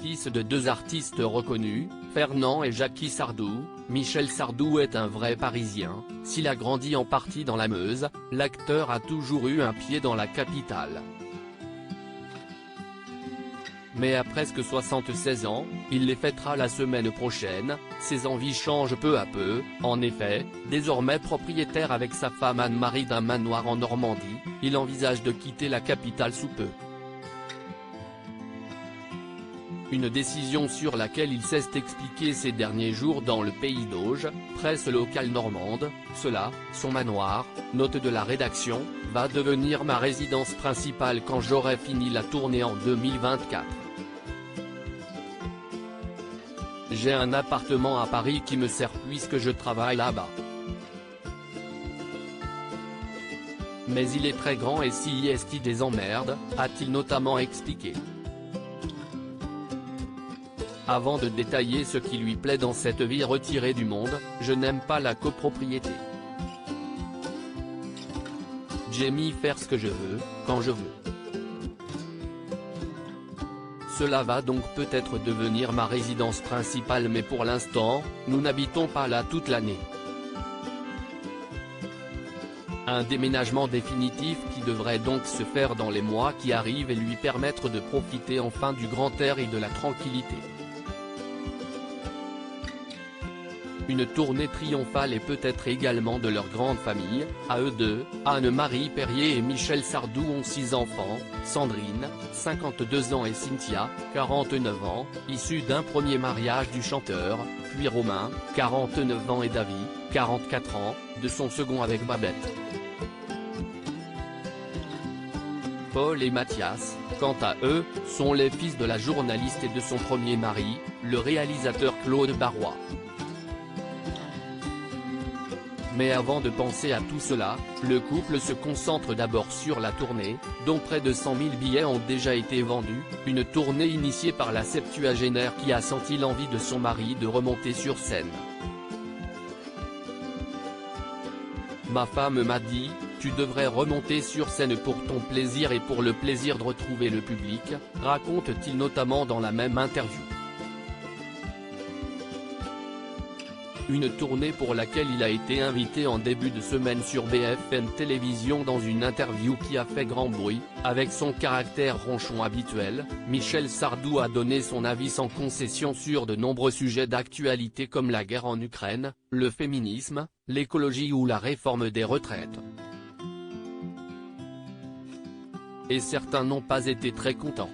Fils de deux artistes reconnus, Fernand et Jackie Sardou, Michel Sardou est un vrai Parisien. S'il a grandi en partie dans la Meuse, l'acteur a toujours eu un pied dans la capitale. Mais à presque 76 ans, il les fêtera la semaine prochaine. Ses envies changent peu à peu. En effet, désormais propriétaire avec sa femme Anne-Marie d'un manoir en Normandie, il envisage de quitter la capitale sous peu. Une décision sur laquelle il s'est expliqué ces derniers jours dans le Pays d'Auge, presse locale normande. Cela, son manoir, note de la rédaction, va devenir ma résidence principale quand j'aurai fini la tournée en 2024. J'ai un appartement à Paris qui me sert puisque je travaille là-bas. Mais il est très grand et s'il y est des emmerdes, a-t-il notamment expliqué. Avant de détailler ce qui lui plaît dans cette vie retirée du monde, je n'aime pas la copropriété. J'aime faire ce que je veux, quand je veux. Cela va donc peut-être devenir ma résidence principale mais pour l'instant, nous n'habitons pas là toute l'année. Un déménagement définitif qui devrait donc se faire dans les mois qui arrivent et lui permettre de profiter enfin du grand air et de la tranquillité. Une tournée triomphale et peut-être également de leur grande famille. À eux deux, Anne-Marie Perrier et Michel Sardou ont 6 enfants, Sandrine, 52 ans et Cynthia, 49 ans, issus d'un premier mariage du chanteur, puis Romain, 49 ans et David, 44 ans, de son second avec Babette. Paul et Mathias, quant à eux, sont les fils de la journaliste et de son premier mari, le réalisateur Claude Barrois. Mais avant de penser à tout cela, le couple se concentre d'abord sur la tournée, dont près de 100 000 billets ont déjà été vendus, une tournée initiée par la septuagénaire qui a senti l'envie de son mari de remonter sur scène. Ma femme m'a dit, tu devrais remonter sur scène pour ton plaisir et pour le plaisir de retrouver le public, raconte-t-il notamment dans la même interview. Une tournée pour laquelle il a été invité en début de semaine sur BFM Télévision dans une interview qui a fait grand bruit. Avec son caractère ronchon habituel, Michel Sardou a donné son avis sans concession sur de nombreux sujets d'actualité comme la guerre en Ukraine, le féminisme, l'écologie ou la réforme des retraites. Et certains n'ont pas été très contents.